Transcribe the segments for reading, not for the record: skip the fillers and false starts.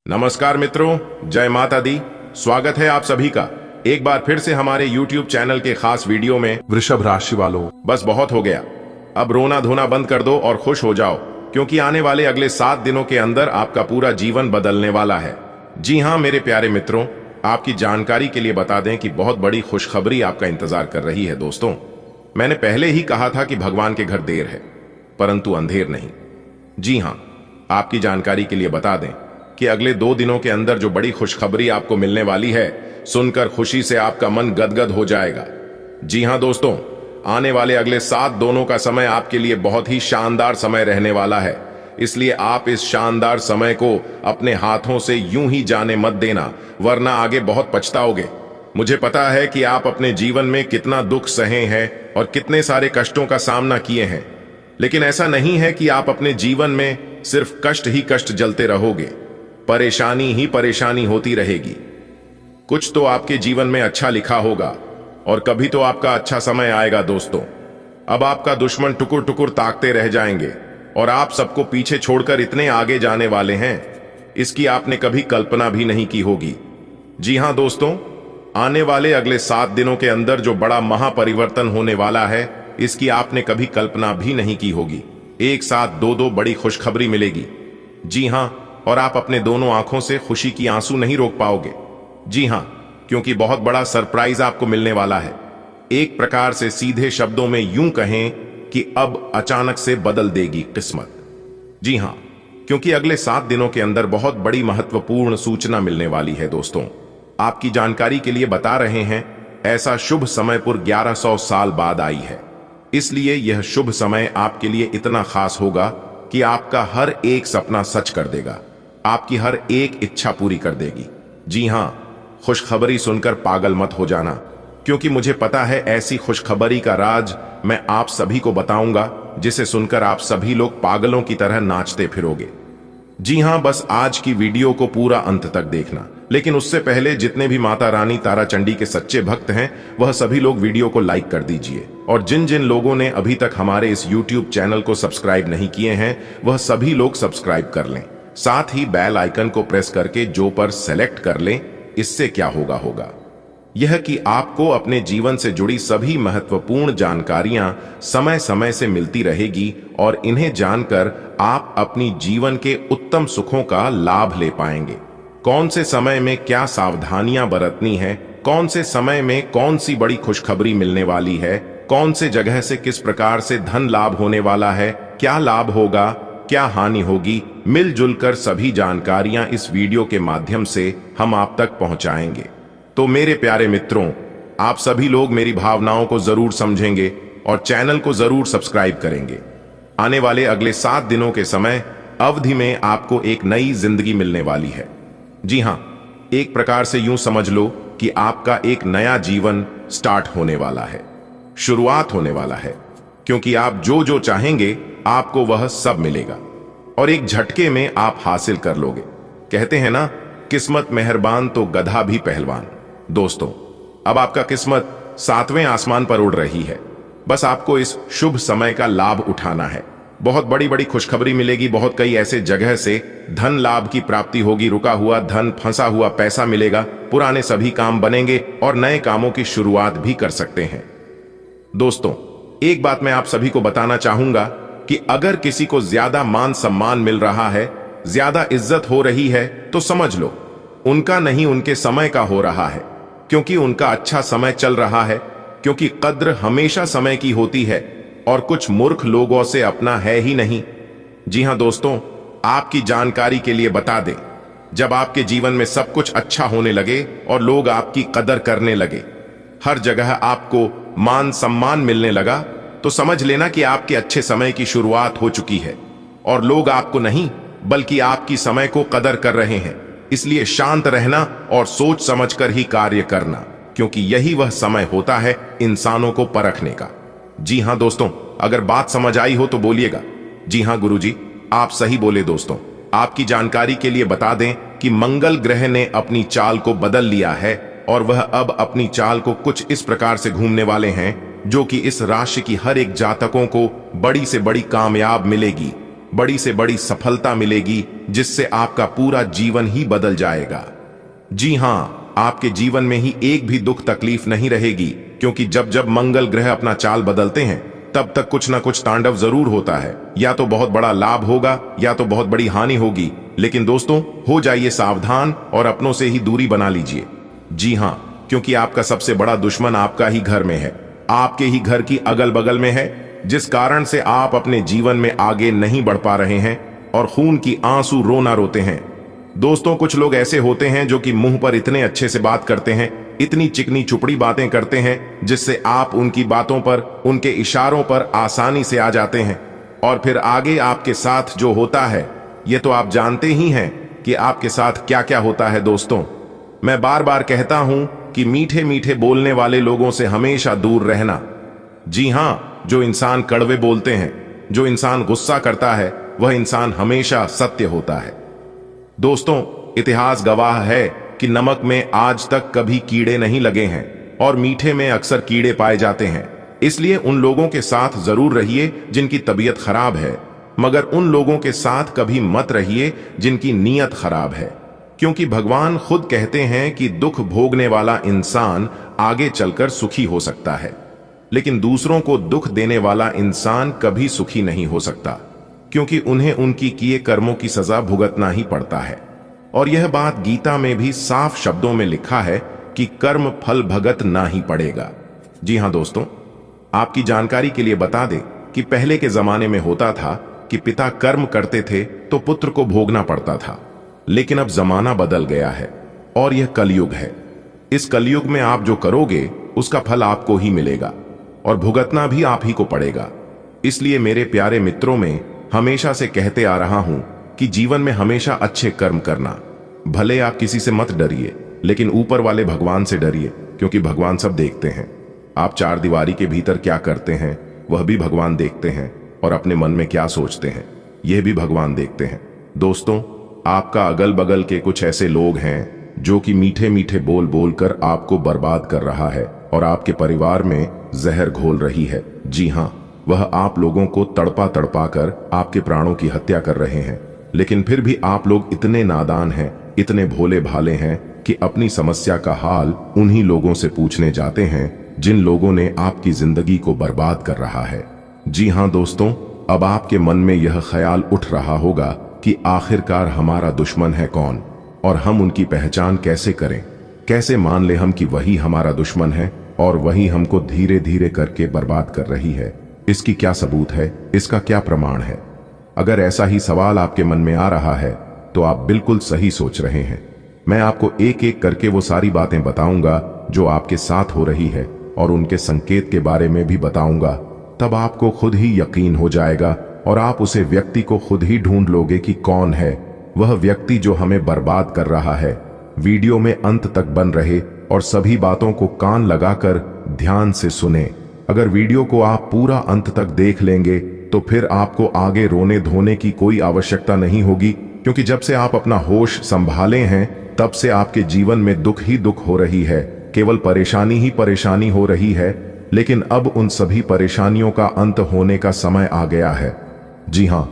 नमस्कार मित्रों, जय माता दी। स्वागत है आप सभी का एक बार फिर से हमारे YouTube चैनल के खास वीडियो में। वृषभ राशि वालों, बस बहुत हो गया, अब रोना धोना बंद कर दो और खुश हो जाओ, क्योंकि आने वाले अगले 7 दिनों के अंदर आपका पूरा जीवन बदलने वाला है। जी हाँ मेरे प्यारे मित्रों, आपकी जानकारी के लिए बता दें कि बहुत बड़ी खुशखबरी आपका इंतजार कर रही है। दोस्तों, मैंने पहले ही कहा था कि भगवान के घर देर है परंतु अंधेर नहीं। जी हाँ, आपकी जानकारी के लिए बता दें कि अगले 2 दिनों के अंदर जो बड़ी खुशखबरी आपको मिलने वाली है, सुनकर खुशी से आपका मन गदगद हो जाएगा। जी हां दोस्तों, आने वाले अगले 7 दिनों का समय आपके लिए बहुत ही शानदार समय रहने वाला है। इसलिए आप इस शानदार समय को अपने हाथों से यूं ही जाने मत देना, वरना आगे बहुत पछताओगे। मुझे पता है कि आप अपने जीवन में कितना दुख सहे हैं और कितने सारे कष्टों का सामना किए हैं, लेकिन ऐसा नहीं है कि आप अपने जीवन में सिर्फ कष्ट ही कष्ट जलते रहोगे। परेशानी ही परेशानी होती रहेगी। कुछ तो आपके जीवन में अच्छा लिखा होगा और कभी तो आपका अच्छा समय आएगा। दोस्तों, अब आपका दुश्मन टुकुर टुकुर ताकते रह जाएंगे और आप सबको पीछे छोड़कर इतने आगे जाने वाले हैं, इसकी आपने कभी कल्पना भी नहीं की होगी। जी हां दोस्तों, आने वाले अगले 7 दिनों के अंदर जो बड़ा महापरिवर्तन होने वाला है, इसकी आपने कभी कल्पना भी नहीं की होगी। एक साथ दो बड़ी खुशखबरी मिलेगी। जी हां, और आप अपने दोनों आंखों से खुशी की आंसू नहीं रोक पाओगे। जी हां, क्योंकि बहुत बड़ा सरप्राइज आपको मिलने वाला है। एक प्रकार से सीधे शब्दों में यूं कहें कि अब अचानक से बदल देगी किस्मत। जी हां, क्योंकि अगले 7 दिनों के अंदर बहुत बड़ी महत्वपूर्ण सूचना मिलने वाली है। दोस्तों, आपकी जानकारी के लिए बता रहे हैं, ऐसा शुभ समय पर 1100 साल बाद आई है। इसलिए यह शुभ समय आपके लिए इतना खास होगा कि आपका हर एक सपना सच कर देगा, आपकी हर एक इच्छा पूरी कर देगी। जी हां, खुशखबरी सुनकर पागल मत हो जाना, क्योंकि मुझे पता है ऐसी खुशखबरी का राज मैं आप सभी को बताऊंगा, जिसे सुनकर आप सभी लोग पागलों की तरह नाचते फिरोगे। जी हां, बस आज की वीडियो को पूरा अंत तक देखना, लेकिन उससे पहले जितने भी माता रानी ताराचंडी के सच्चे भक्त हैं, वह सभी लोग वीडियो को लाइक कर दीजिए। और जिन जिन लोगों ने अभी तक हमारे इस YouTube चैनल को सब्सक्राइब नहीं किए हैं, वह सभी लोग सब्सक्राइब कर लें। साथ ही बेल आइकन को प्रेस करके जो पर सेलेक्ट कर लें। इससे क्या होगा यह कि आपको अपने जीवन से जुड़ी सभी महत्वपूर्ण जानकारियां समय समय से मिलती रहेगी और इन्हें जानकर आप अपनी जीवन के उत्तम सुखों का लाभ ले पाएंगे। कौन से समय में क्या सावधानियां बरतनी है, कौन से समय में कौन सी बड़ी खुशखबरी मिलने वाली है, कौन से जगह से किस प्रकार से धन लाभ होने वाला है, क्या लाभ होगा, क्या हानि होगी, मिलजुल कर सभी जानकारियां इस वीडियो के माध्यम से हम आप तक पहुंचाएंगे। तो मेरे प्यारे मित्रों, आप सभी लोग मेरी भावनाओं को जरूर समझेंगे और चैनल को जरूर सब्सक्राइब करेंगे। आने वाले अगले 7 दिनों के समय अवधि में आपको एक नई जिंदगी मिलने वाली है। जी हां, एक प्रकार से यूं समझ लो कि आपका एक नया जीवन स्टार्ट होने वाला है, शुरुआत होने वाला है, क्योंकि आप जो जो चाहेंगे आपको वह सब मिलेगा और एक झटके में आप हासिल कर लोगे। कहते हैं ना, किस्मत मेहरबान तो गधा भी पहलवान। दोस्तों, अब आपका किस्मत 7वें आसमान पर उड़ रही है। बस आपको इस शुभ समय का लाभ उठाना है। बहुत बड़ी बड़ी खुशखबरी मिलेगी, बहुत कई ऐसे जगह से धन लाभ की प्राप्ति होगी, रुका हुआ धन, फंसा हुआ पैसा मिलेगा, पुराने सभी काम बनेंगे और नए कामों की शुरुआत भी कर सकते हैं। दोस्तों, एक बात मैं आप सभी को बताना चाहूंगा कि अगर किसी को ज्यादा मान सम्मान मिल रहा है, ज्यादा इज्जत हो रही है, तो समझ लो उनका नहीं, उनके समय का हो रहा है, क्योंकि उनका अच्छा समय चल रहा है। क्योंकि कद्र हमेशा समय की होती है और कुछ मूर्ख लोगों से अपना है ही नहीं। जी हां दोस्तों, आपकी जानकारी के लिए बता दें, जब आपके जीवन में सब कुछ अच्छा होने लगे और लोग आपकी कदर करने लगे, हर जगह आपको मान सम्मान मिलने लगा, तो समझ लेना कि आपके अच्छे समय की शुरुआत हो चुकी है और लोग आपको नहीं बल्कि आपकी समय को कदर कर रहे हैं। इसलिए शांत रहना और सोच समझकर ही कार्य करना, क्योंकि यही वह समय होता है इंसानों को परखने का। जी हां दोस्तों, अगर बात समझ आई हो तो बोलिएगा। जी हां गुरुजी, आप सही बोले। दोस्तों, आपकी जानकारी के लिए बता दें कि मंगल ग्रह ने अपनी चाल को बदल लिया है और वह अब अपनी चाल को कुछ इस प्रकार से घूमने वाले हैं, जो कि इस राशि की हर एक जातकों को बड़ी से बड़ी कामयाब मिलेगी। बड़ी से बड़ी सफलता मिलेगी, जिससे आपका पूरा जीवन ही बदल जाएगा। जी हां, आपके जीवन में ही एक भी दुख तकलीफ नहीं रहेगी, क्योंकि जब जब मंगल ग्रह अपना चाल बदलते हैं तब तक कुछ ना कुछ तांडव जरूर होता है। या तो बहुत बड़ा लाभ होगा या तो बहुत बड़ी हानि होगी। लेकिन दोस्तों, हो जाइए सावधान और अपनों से ही दूरी बना लीजिए। जी हां, क्योंकि आपका सबसे बड़ा दुश्मन आपका ही घर में है, आपके ही घर की अगल बगल में है, जिस कारण से आप अपने जीवन में आगे नहीं बढ़ पा रहे हैं और खून की आंसू रोना रोते हैं। दोस्तों, कुछ लोग ऐसे होते हैं जो कि मुंह पर इतने अच्छे से बात करते हैं, इतनी चिकनी चुपड़ी बातें करते हैं, जिससे आप उनकी बातों पर, उनके इशारों पर आसानी से आ जाते हैं। और फिर आगे आपके साथ जो होता है, ये तो आप जानते ही हैं कि आपके साथ क्या क्या होता है। दोस्तों, मैं बार बार कहता हूं कि मीठे मीठे बोलने वाले लोगों से हमेशा दूर रहना। जी हां, जो इंसान कड़वे बोलते हैं, जो इंसान गुस्सा करता है, वह इंसान हमेशा सत्य होता है। दोस्तों, इतिहास गवाह है कि नमक में आज तक कभी कीड़े नहीं लगे हैं और मीठे में अक्सर कीड़े पाए जाते हैं। इसलिए उन लोगों के साथ जरूर रहिए जिनकी तबीयत खराब है, मगर उन लोगों के साथ कभी मत रहिए जिनकी नीयत खराब है, क्योंकि भगवान खुद कहते हैं कि दुख भोगने वाला इंसान आगे चलकर सुखी हो सकता है, लेकिन दूसरों को दुख देने वाला इंसान कभी सुखी नहीं हो सकता, क्योंकि उन्हें उनकी किए कर्मों की सजा भुगतना ही पड़ता है। और यह बात गीता में भी साफ शब्दों में लिखा है कि कर्म फल भगत ना ही पड़ेगा। जी हां दोस्तों, आपकी जानकारी के लिए बता दें कि पहले के जमाने में होता था कि पिता कर्म करते थे तो पुत्र को भोगना पड़ता था, लेकिन अब जमाना बदल गया है और यह कलयुग है। इस कलयुग में आप जो करोगे उसका फल आपको ही मिलेगा और भुगतना भी आप ही को पड़ेगा। इसलिए मेरे प्यारे मित्रों में हमेशा से कहते आ रहा हूं कि जीवन में हमेशा अच्छे कर्म करना। भले आप किसी से मत डरिए, लेकिन ऊपर वाले भगवान से डरिए, क्योंकि भगवान सब देखते हैं। आप चार दीवारी के भीतर क्या करते हैं वह भी भगवान देखते हैं, और अपने मन में क्या सोचते हैं यह भी भगवान देखते हैं। दोस्तों, आपका अगल बगल के कुछ ऐसे लोग हैं जो कि मीठे मीठे बोल बोलकर आपको बर्बाद कर रहा है और आपके परिवार में जहर घोल रही है। जी हां, वह आप लोगों को तड़पा तड़पा कर आपके प्राणों की हत्या कर रहे हैं, लेकिन फिर भी आप लोग इतने नादान हैं, इतने भोले भाले हैं कि अपनी समस्या का हाल उन्हीं लोगों से पूछने जाते हैं जिन लोगों ने आपकी जिंदगी को बर्बाद कर रहा है। जी हां दोस्तों, अब आपके मन में यह ख्याल उठ रहा होगा कि आखिरकार हमारा दुश्मन है कौन और हम उनकी पहचान कैसे करें, कैसे मान ले हम कि वही हमारा दुश्मन है और वही हमको धीरे धीरे करके बर्बाद कर रही है। इसकी क्या सबूत है, इसका क्या प्रमाण है? अगर ऐसा ही सवाल आपके मन में आ रहा है तो आप बिल्कुल सही सोच रहे हैं। मैं आपको एक एक करके वो सारी बातें बताऊंगा जो आपके साथ हो रही है और उनके संकेत के बारे में भी बताऊंगा। तब आपको खुद ही यकीन हो जाएगा और आप उसे व्यक्ति को खुद ही ढूंढ लोगे कि कौन है वह व्यक्ति जो हमें बर्बाद कर रहा है। वीडियो में अंत तक बन रहे और सभी बातों को कान लगाकर ध्यान से सुने। अगर वीडियो को आप पूरा अंत तक देख लेंगे तो फिर आपको आगे रोने धोने की कोई आवश्यकता नहीं होगी, क्योंकि जब से आप अपना होश संभाले हैं तब से आपके जीवन में दुख ही दुख हो रही है, केवल परेशानी ही परेशानी हो रही है। लेकिन अब उन सभी परेशानियों का अंत होने का समय आ गया है। जी हां,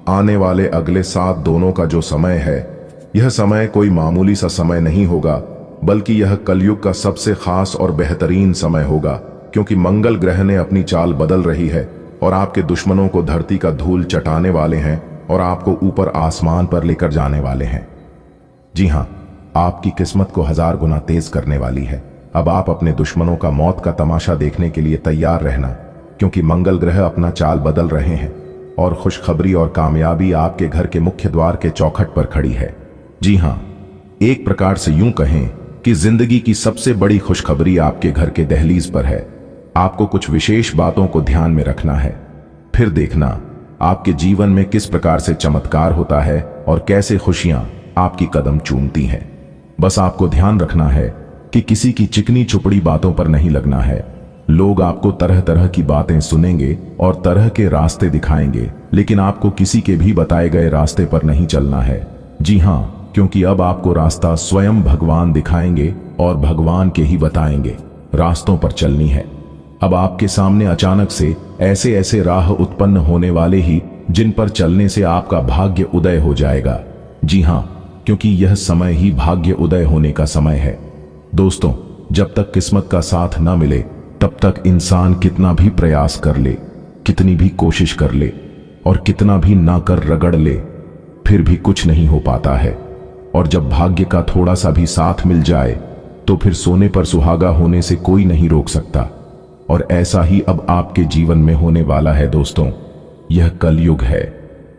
आने वाले अगले 7 दिनों का जो समय है, यह समय कोई मामूली सा समय नहीं होगा, बल्कि यह कलयुग का सबसे खास और बेहतरीन समय होगा, क्योंकि मंगल ग्रह ने अपनी चाल बदल रही है और आपके दुश्मनों को धरती का धूल चटाने वाले हैं और आपको ऊपर आसमान पर लेकर जाने वाले हैं। जी हां, आपकी किस्मत को 1000 गुना तेज करने वाली है। अब आप अपने दुश्मनों का मौत का तमाशा देखने के लिए तैयार रहना, क्योंकि मंगल ग्रह अपना चाल बदल रहे हैं और खुशखबरी और कामयाबी आपके घर के मुख्य द्वार के चौखट पर खड़ी है। जी हां, एक प्रकार से यूं कहें कि जिंदगी की सबसे बड़ी खुशखबरी आपके घर के दहलीज पर है। आपको कुछ विशेष बातों को ध्यान में रखना है, फिर देखना आपके जीवन में किस प्रकार से चमत्कार होता है और कैसे खुशियां आपकी कदम चूमती हैं। बस आपको ध्यान रखना है कि किसी की चिकनी चुपड़ी बातों पर नहीं लगना है। लोग आपको तरह तरह की बातें सुनेंगे और तरह के रास्ते दिखाएंगे, लेकिन आपको किसी के भी बताए गए रास्ते पर नहीं चलना है। जी हां, क्योंकि अब आपको रास्ता स्वयं भगवान दिखाएंगे और भगवान के ही बताएंगे रास्तों पर चलनी है। अब आपके सामने अचानक से ऐसे ऐसे राह उत्पन्न होने वाले ही जिन पर चलने से आपका भाग्य उदय हो जाएगा। जी हां, क्योंकि यह समय ही भाग्य उदय होने का समय है। दोस्तों, जब तक किस्मत का साथ ना मिले तब तक इंसान कितना भी प्रयास कर ले, कितनी भी कोशिश कर ले और कितना भी ना कर रगड़ ले, फिर भी कुछ नहीं हो पाता है। और जब भाग्य का थोड़ा सा भी साथ मिल जाए तो फिर सोने पर सुहागा होने से कोई नहीं रोक सकता। और ऐसा ही अब आपके जीवन में होने वाला है दोस्तों। यह कलयुग है,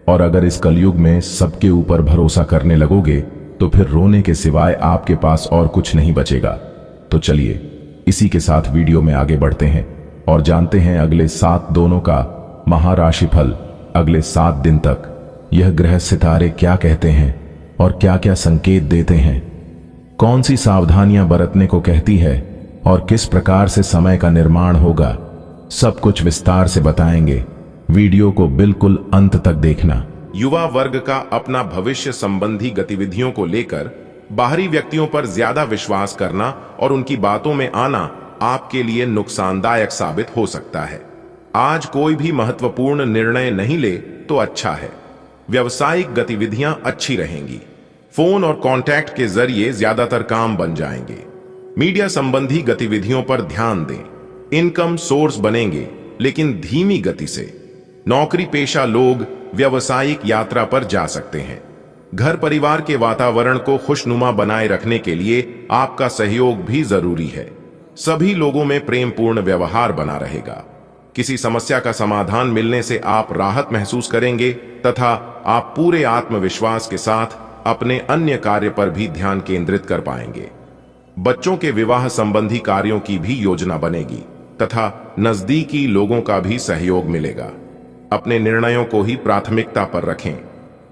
और अगर इस कलयुग में सबके ऊपर भरोसा करने लगोगे तो फिर रोने के सिवाय आपके पास और कुछ नहीं बचेगा। तो चलिए इसी के साथ वीडियो में आगे बढ़ते हैं और जानते हैं अगले 7 दोनों का महाराशिफल। अगले 7 दिन तक यह ग्रह सितारे क्या कहते हैं और क्या क्या संकेत देते हैं, कौन सी सावधानियां बरतने को कहती है और किस प्रकार से समय का निर्माण होगा, सब कुछ विस्तार से बताएंगे। वीडियो को बिल्कुल अंत तक देखना। युवा वर्ग का अपना भविष्य संबंधी गतिविधियों को लेकर बाहरी व्यक्तियों पर ज्यादा विश्वास करना और उनकी बातों में आना आपके लिए नुकसानदायक साबित हो सकता है। आज कोई भी महत्वपूर्ण निर्णय नहीं ले तो अच्छा है। व्यवसायिक गतिविधियां अच्छी रहेंगी। फोन और कॉन्टैक्ट के जरिए ज्यादातर काम बन जाएंगे। मीडिया संबंधी गतिविधियों पर ध्यान दें। इनकम सोर्स बनेंगे लेकिन धीमी गति से। नौकरी पेशा लोग व्यावसायिक यात्रा पर जा सकते हैं। घर परिवार के वातावरण को खुशनुमा बनाए रखने के लिए आपका सहयोग भी जरूरी है। सभी लोगों में प्रेमपूर्ण व्यवहार बना रहेगा। किसी समस्या का समाधान मिलने से आप राहत महसूस करेंगे तथा आप पूरे आत्मविश्वास के साथ अपने अन्य कार्य पर भी ध्यान केंद्रित कर पाएंगे। बच्चों के विवाह संबंधी कार्यों की भी योजना बनेगी तथा नजदीकी लोगों का भी सहयोग मिलेगा। अपने निर्णयों को ही प्राथमिकता पर रखें।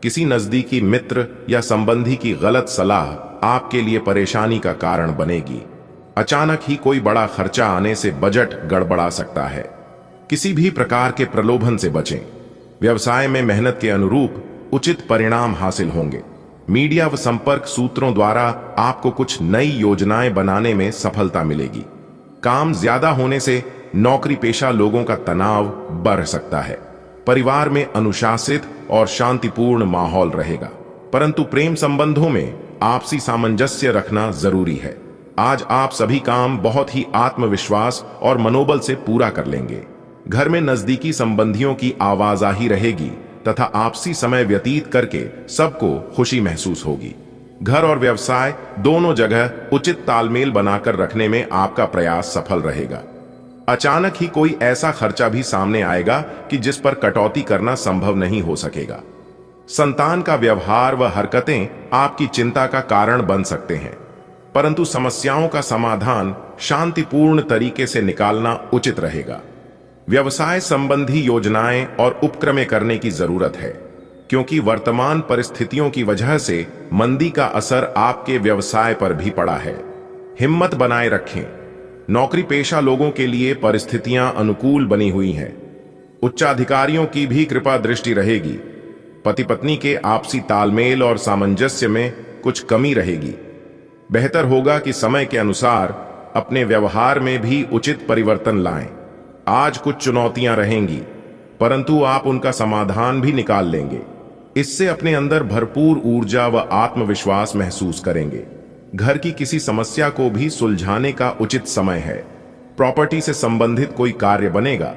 किसी नजदीकी मित्र या संबंधी की गलत सलाह आपके लिए परेशानी का कारण बनेगी। अचानक ही कोई बड़ा खर्चा आने से बजट गड़बड़ा सकता है। किसी भी प्रकार के प्रलोभन से बचें। व्यवसाय में मेहनत के अनुरूप उचित परिणाम हासिल होंगे। मीडिया व संपर्क सूत्रों द्वारा आपको कुछ नई योजनाएं बनाने में सफलता मिलेगी। काम ज्यादा होने से नौकरी पेशा लोगों का तनाव बढ़ सकता है। परिवार में अनुशासित और शांतिपूर्ण माहौल रहेगा, परंतु प्रेम संबंधों में आपसी सामंजस्य रखना जरूरी है। आज आप सभी काम बहुत ही आत्मविश्वास और मनोबल से पूरा कर लेंगे। घर में नजदीकी संबंधियों की आवाजाही रहेगी तथा आपसी समय व्यतीत करके सबको खुशी महसूस होगी। घर और व्यवसाय दोनों जगह उचित तालमेल बनाकर रखने में आपका प्रयास सफल रहेगा। अचानक ही कोई ऐसा खर्चा भी सामने आएगा कि जिस पर कटौती करना संभव नहीं हो सकेगा। संतान का व्यवहार व हरकतें आपकी चिंता का कारण बन सकते हैं, परंतु समस्याओं का समाधान शांतिपूर्ण तरीके से निकालना उचित रहेगा। व्यवसाय संबंधी योजनाएं और उपक्रमें करने की जरूरत है, क्योंकि वर्तमान परिस्थितियों की वजह से मंदी का असर आपके व्यवसाय पर भी पड़ा है। हिम्मत बनाए रखें। नौकरी पेशा लोगों के लिए परिस्थितियां अनुकूल बनी हुई हैं। उच्चाधिकारियों की भी कृपा दृष्टि रहेगी। पति पत्नी के आपसी तालमेल और सामंजस्य में कुछ कमी रहेगी। बेहतर होगा कि समय के अनुसार अपने व्यवहार में भी उचित परिवर्तन लाएं। आज कुछ चुनौतियां रहेंगी, परंतु आप उनका समाधान भी निकाल लेंगे। इससे अपने अंदर भरपूर ऊर्जा व आत्मविश्वास महसूस करेंगे। घर की किसी समस्या को भी सुलझाने का उचित समय है। प्रॉपर्टी से संबंधित कोई कार्य बनेगा।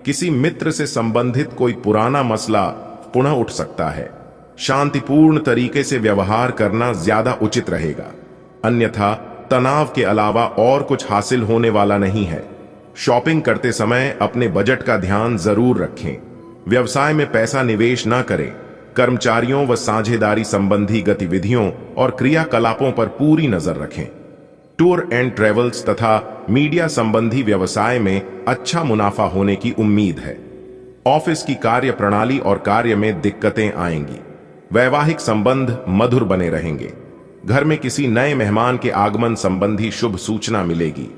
किसी मित्र से संबंधित कोई पुराना मसला पुनः उठ सकता है। शांतिपूर्ण तरीके से व्यवहार करना ज्यादा उचित रहेगा, अन्यथा तनाव के अलावा और कुछ हासिल होने वाला नहीं है। शॉपिंग करते समय अपने बजट का ध्यान जरूर रखें। व्यवसाय में पैसा निवेश न करें। कर्मचारियों व साझेदारी संबंधी गतिविधियों और क्रियाकलापों पर पूरी नजर रखें। टूर एंड ट्रेवल्स तथा मीडिया संबंधी व्यवसाय में अच्छा मुनाफा होने की उम्मीद है। ऑफिस की कार्य प्रणाली और कार्य में दिक्कतें आएंगी। वैवाहिक संबंध मधुर बने रहेंगे। घर में किसी नए मेहमान के आगमन संबंधी शुभ सूचना मिलेगी।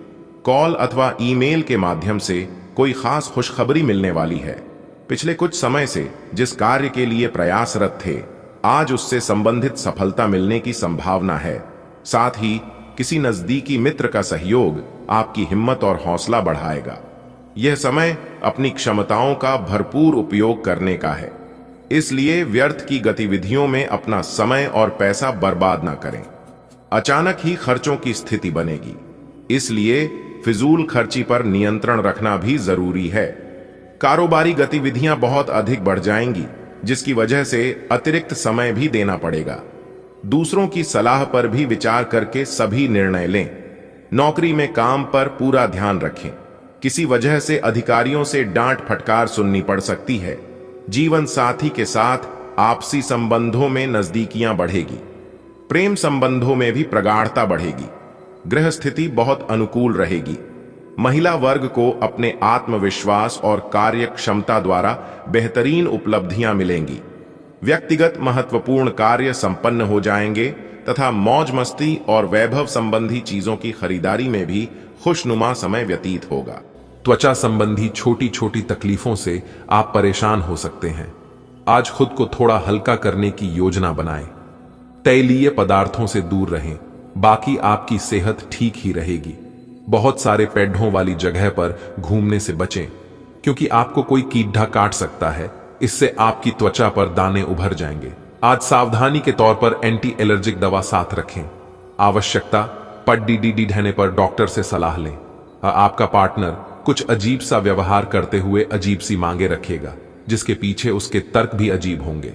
कॉल अथवा ईमेल के माध्यम से कोई खास खुशखबरी मिलने वाली है। पिछले कुछ समय से जिस कार्य के लिए प्रयासरत थे, आज उससे संबंधित सफलता मिलने की संभावना है। साथ ही किसी नजदीकी मित्र का सहयोग आपकी हिम्मत और हौसला बढ़ाएगा। यह समय अपनी क्षमताओं का भरपूर उपयोग करने का है। इसलिए व्यर्थ की गतिविधियों में अपना समय और पैसा बर्बाद ना करें। अचानक ही खर्चों की स्थिति बनेगी, इसलिए फिजूल खर्ची पर नियंत्रण रखना भी जरूरी है। कारोबारी गतिविधियां बहुत अधिक बढ़ जाएंगी, जिसकी वजह से अतिरिक्त समय भी देना पड़ेगा। दूसरों की सलाह पर भी विचार करके सभी निर्णय लें। नौकरी में काम पर पूरा ध्यान रखें। किसी वजह से अधिकारियों से डांट फटकार सुननी पड़ सकती है। जीवन साथी के साथ आपसी संबंधों में नजदीकियां बढ़ेगी। प्रेम संबंधों में भी प्रगाढ़ता बढ़ेगी। गृह स्थिति बहुत अनुकूल रहेगी। महिला वर्ग को अपने आत्मविश्वास और कार्य क्षमता द्वारा बेहतरीन उपलब्धियां मिलेंगी। व्यक्तिगत महत्वपूर्ण कार्य संपन्न हो जाएंगे तथा मौज मस्ती और वैभव संबंधी चीजों की खरीदारी में भी खुशनुमा समय व्यतीत होगा। त्वचा संबंधी छोटी छोटी तकलीफों से आप परेशान हो सकते हैं। आज खुद को थोड़ा हल्का करने की योजना बनाएं। तैलीय पदार्थों से दूर रहें, बाकी आपकी सेहत ठीक ही रहेगी। बहुत सारे पेड़ों वाली जगह पर घूमने से बचें, क्योंकि आपको कोई कीड़ा काट सकता है। इससे आपकी त्वचा पर दाने उभर जाएंगे। आज सावधानी के तौर पर एंटी एलर्जिक दवा साथ रखें। आवश्यकता पड़ने पर डॉक्टर से सलाह लें। आपका पार्टनर कुछ अजीब सा व्यवहार करते हुए अजीब सी मांगे रखेगा, जिसके पीछे उसके तर्क भी अजीब होंगे।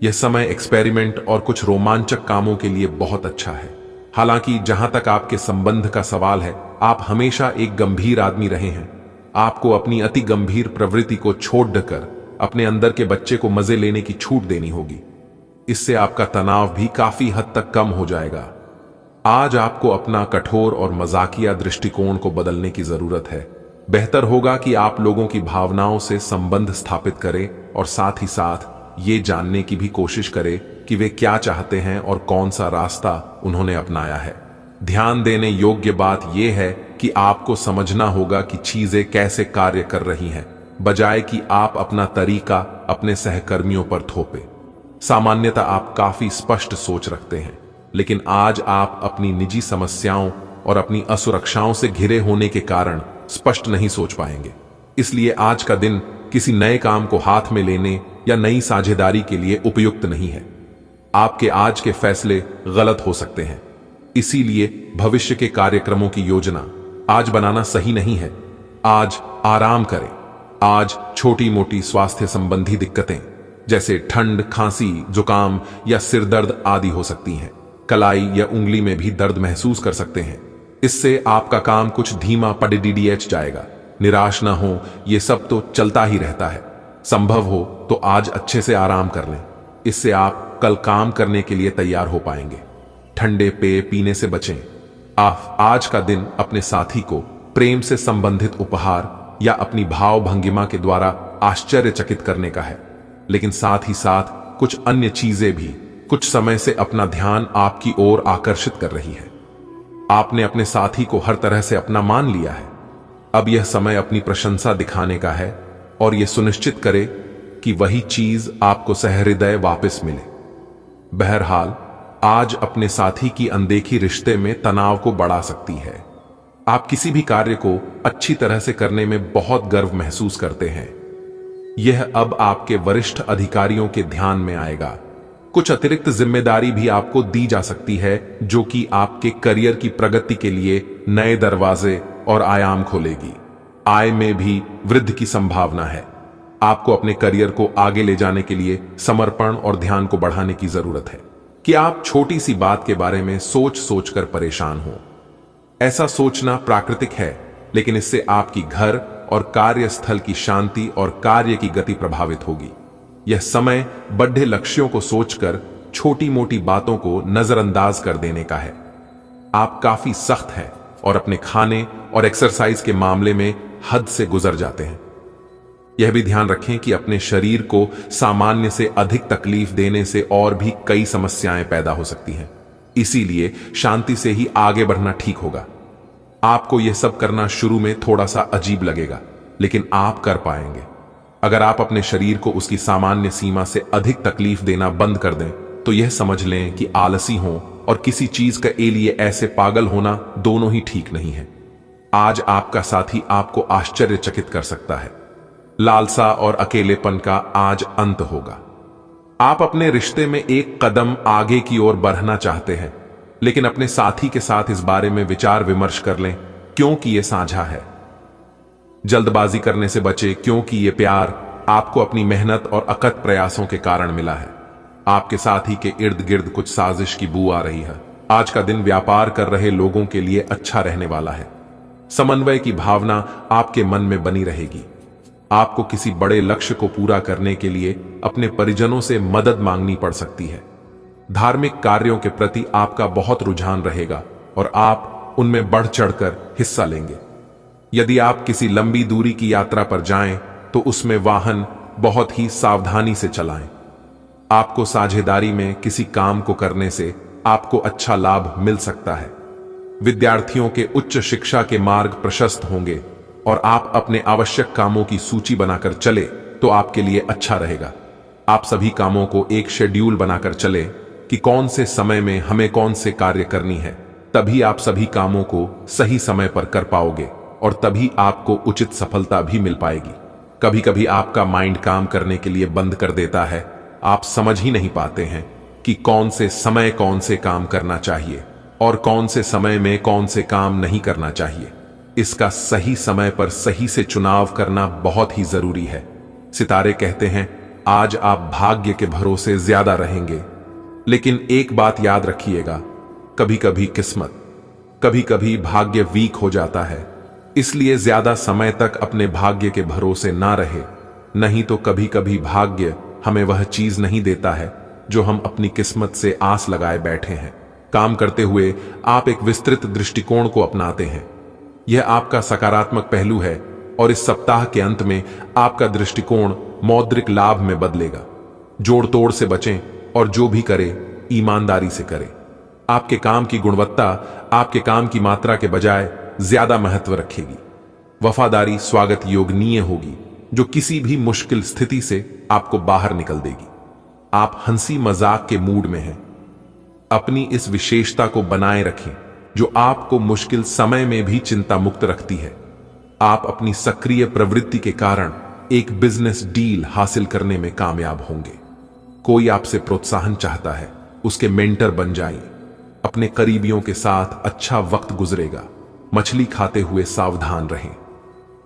यह समय एक्सपेरिमेंट और कुछ रोमांचक कामों के लिए बहुत अच्छा है। हालांकि जहां तक आपके संबंध का सवाल है, आप हमेशा एक गंभीर आदमी रहे हैं। आपको अपनी अति गंभीर प्रवृत्ति को छोड़कर अपने अंदर के बच्चे को मजे लेने की छूट देनी होगी। इससे आपका तनाव भी काफी हद तक कम हो जाएगा। आज आपको अपना कठोर और मजाकिया दृष्टिकोण को बदलने की जरूरत है। बेहतर होगा कि आप लोगों की भावनाओं से संबंध स्थापित करें और साथ ही साथ ये जानने की भी कोशिश करें कि वे क्या चाहते हैं और कौन सा रास्ता उन्होंने अपनाया है। ध्यान देने योग्य बात यह है कि आपको समझना होगा कि चीजें कैसे कार्य कर रही हैं, बजाय कि आप अपना तरीका अपने सहकर्मियों पर थोपे। सामान्यतः आप काफी स्पष्ट सोच रखते हैं, लेकिन आज आप अपनी निजी समस्याओं और अपनी असुरक्षाओं से घिरे होने के कारण स्पष्ट नहीं सोच पाएंगे। इसलिए आज का दिन किसी नए काम को हाथ में लेने या नई साझेदारी के लिए उपयुक्त नहीं है। आपके आज के फैसले गलत हो सकते हैं। इसीलिए भविष्य के कार्यक्रमों की योजना आज बनाना सही नहीं है। आज आराम करें। आज छोटी मोटी स्वास्थ्य संबंधी दिक्कतें जैसे ठंड, खांसी, जुकाम या सिर दर्द आदि हो सकती हैं। कलाई या उंगली में भी दर्द महसूस कर सकते हैं। इससे आपका काम कुछ धीमा पड़ेडीएच जाएगा। निराश ना हो, ये सब तो चलता ही रहता है। संभव हो तो आज अच्छे से आराम कर लें। इससे आप कल काम करने के लिए तैयार हो पाएंगे। ठंडे पेय पीने से बचें। आप आज का दिन अपने साथी को प्रेम से संबंधित उपहार या अपनी भाव भंगिमा के द्वारा आश्चर्यचकित करने का है, लेकिन साथ ही साथ कुछ अन्य चीजें भी कुछ समय से अपना ध्यान आपकी ओर आकर्षित कर रही है। आपने अपने साथी को हर तरह से अपना मान लिया है। अब यह समय अपनी प्रशंसा दिखाने का है और यह सुनिश्चित करे कि वही चीज आपको सहृदय वापस मिले। बहरहाल, आज अपने साथी की अनदेखी रिश्ते में तनाव को बढ़ा सकती है। आप किसी भी कार्य को अच्छी तरह से करने में बहुत गर्व महसूस करते हैं। यह अब आपके वरिष्ठ अधिकारियों के ध्यान में आएगा। कुछ अतिरिक्त जिम्मेदारी भी आपको दी जा सकती है, जो कि आपके करियर की प्रगति के लिए नए दरवाजे और आयाम खोलेगी। आय में भी वृद्धि की संभावना है। आपको अपने करियर को आगे ले जाने के लिए समर्पण और ध्यान को बढ़ाने की जरूरत है कि आप छोटी सी बात के बारे में सोच सोचकर परेशान हो। ऐसा सोचना प्राकृतिक है, लेकिन इससे आपकी घर और कार्यस्थल की शांति और कार्य की गति प्रभावित होगी। यह समय बड़े लक्ष्यों को सोचकर छोटी मोटी बातों को नजरअंदाज कर देने का है। आप काफी सख्त हैं और अपने खाने और एक्सरसाइज के मामले में हद से गुजर जाते हैं। यह भी ध्यान रखें कि अपने शरीर को सामान्य से अधिक तकलीफ देने से और भी कई समस्याएं पैदा हो सकती हैं। इसीलिए शांति से ही आगे बढ़ना ठीक होगा। आपको यह सब करना शुरू में थोड़ा सा अजीब लगेगा, लेकिन आप कर पाएंगे। अगर आप अपने शरीर को उसकी सामान्य सीमा से अधिक तकलीफ देना बंद कर दें, तो यह समझ लें कि आलसी हों और किसी चीज के लिए ऐसे पागल होना दोनों ही ठीक नहीं है। आज आपका साथी आपको आश्चर्यचकित कर सकता है। लालसा और अकेलेपन का आज अंत होगा। आप अपने रिश्ते में एक कदम आगे की ओर बढ़ना चाहते हैं, लेकिन अपने साथी के साथ इस बारे में विचार विमर्श कर लें, क्योंकि यह साझा है। जल्दबाजी करने से बचे, क्योंकि यह प्यार आपको अपनी मेहनत और अकत प्रयासों के कारण मिला है। आपके साथी के इर्द गिर्द कुछ साजिश की बू आ रही है। आज का दिन व्यापार कर रहे लोगों के लिए अच्छा रहने वाला है। समन्वय की भावना आपके मन में बनी रहेगी। आपको किसी बड़े लक्ष्य को पूरा करने के लिए अपने परिजनों से मदद मांगनी पड़ सकती है। धार्मिक कार्यों के प्रति आपका बहुत रुझान रहेगा और आप उनमें बढ़ चढ़कर हिस्सा लेंगे। यदि आप किसी लंबी दूरी की यात्रा पर जाएं, तो उसमें वाहन बहुत ही सावधानी से चलाएं। आपको साझेदारी में किसी काम को करने से आपको अच्छा लाभ मिल सकता है। विद्यार्थियों के उच्च शिक्षा के मार्ग प्रशस्त होंगे और आप अपने आवश्यक कामों की सूची बनाकर चले तो आपके लिए अच्छा रहेगा। आप सभी कामों को एक शेड्यूल बनाकर चले कि कौन से समय में हमें कौन से कार्य करनी है, तभी आप सभी कामों को सही समय पर कर पाओगे और तभी आपको उचित सफलता भी मिल पाएगी। कभी कभी आपका माइंड काम करने के लिए बंद कर देता है। आप समझ ही नहीं पाते हैं कि कौन से समय कौन से काम करना चाहिए और कौन से समय में कौन से काम नहीं करना चाहिए। इसका सही समय पर सही से चुनाव करना बहुत ही जरूरी है। सितारे कहते हैं आज आप भाग्य के भरोसे ज्यादा रहेंगे, लेकिन एक बात याद रखिएगा, कभी कभी किस्मत, कभी कभी भाग्य वीक हो जाता है। इसलिए ज्यादा समय तक अपने भाग्य के भरोसे ना रहे, नहीं तो कभी कभी भाग्य हमें वह चीज नहीं देता है जो हम अपनी किस्मत से आस लगाए बैठे हैं। काम करते हुए आप एक विस्तृत दृष्टिकोण को अपनाते हैं। यह आपका सकारात्मक पहलू है और इस सप्ताह के अंत में आपका दृष्टिकोण मौद्रिक लाभ में बदलेगा। जोड़ तोड़ से बचें और जो भी करें ईमानदारी से करें। आपके काम की गुणवत्ता आपके काम की मात्रा के बजाय ज्यादा महत्व रखेगी। वफादारी स्वागत योगनीय होगी, जो किसी भी मुश्किल स्थिति से आपको बाहर निकल देगी। आप हंसी मजाक के मूड में हैं। अपनी इस विशेषता को बनाए रखें जो आपको मुश्किल समय में भी चिंता मुक्त रखती है। आप अपनी सक्रिय प्रवृत्ति के कारण एक बिजनेस डील हासिल करने में कामयाब होंगे। कोई आपसे प्रोत्साहन चाहता है, उसके मेंटर बन जाइए। अपने करीबियों के साथ अच्छा वक्त गुजरेगा। मछली खाते हुए सावधान रहें।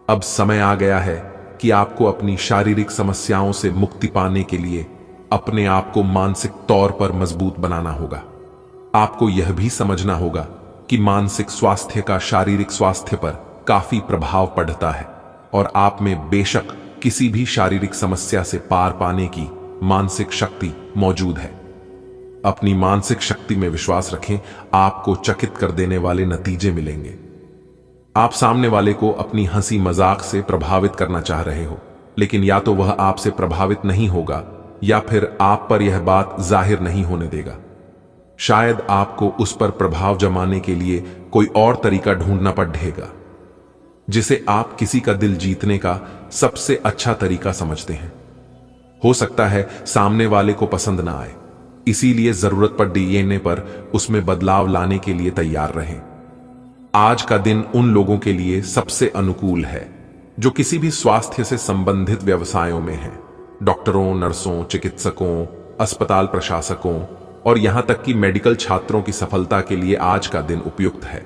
अब समय आ गया है कि आपको अपनी शारीरिक समस्याओं से मुक्ति पाने के लिए अपने आप को मानसिक तौर पर मजबूत बनाना होगा। आपको यह भी समझना होगा कि मानसिक स्वास्थ्य का शारीरिक स्वास्थ्य पर काफी प्रभाव पड़ता है और आप में बेशक किसी भी शारीरिक समस्या से पार पाने की मानसिक शक्ति मौजूद है। अपनी मानसिक शक्ति में विश्वास रखें, आपको चकित कर देने वाले नतीजे मिलेंगे। आप सामने वाले को अपनी हंसी मजाक से प्रभावित करना चाह रहे हो, लेकिन या तो वह आपसे प्रभावित नहीं होगा या फिर आप पर यह बात जाहिर नहीं होने देगा। शायद आपको उस पर प्रभाव जमाने के लिए कोई और तरीका ढूंढना पड़ेगा, जिसे आप किसी का दिल जीतने का सबसे अच्छा तरीका समझते हैं। हो सकता है सामने वाले को पसंद ना आए, इसीलिए जरूरत पड़ने पर उसमें बदलाव लाने के लिए तैयार रहें। आज का दिन उन लोगों के लिए सबसे अनुकूल है जो किसी भी स्वास्थ्य से संबंधित व्यवसायों में हैं। डॉक्टरों, नर्सों, चिकित्सकों, अस्पताल प्रशासकों और यहां तक कि मेडिकल छात्रों की सफलता के लिए आज का दिन उपयुक्त है।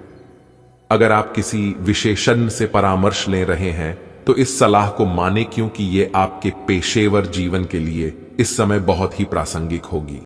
अगर आप किसी विशेषज्ञ से परामर्श ले रहे हैं तो इस सलाह को माने, क्योंकि ये आपके पेशेवर जीवन के लिए इस समय बहुत ही प्रासंगिक होगी।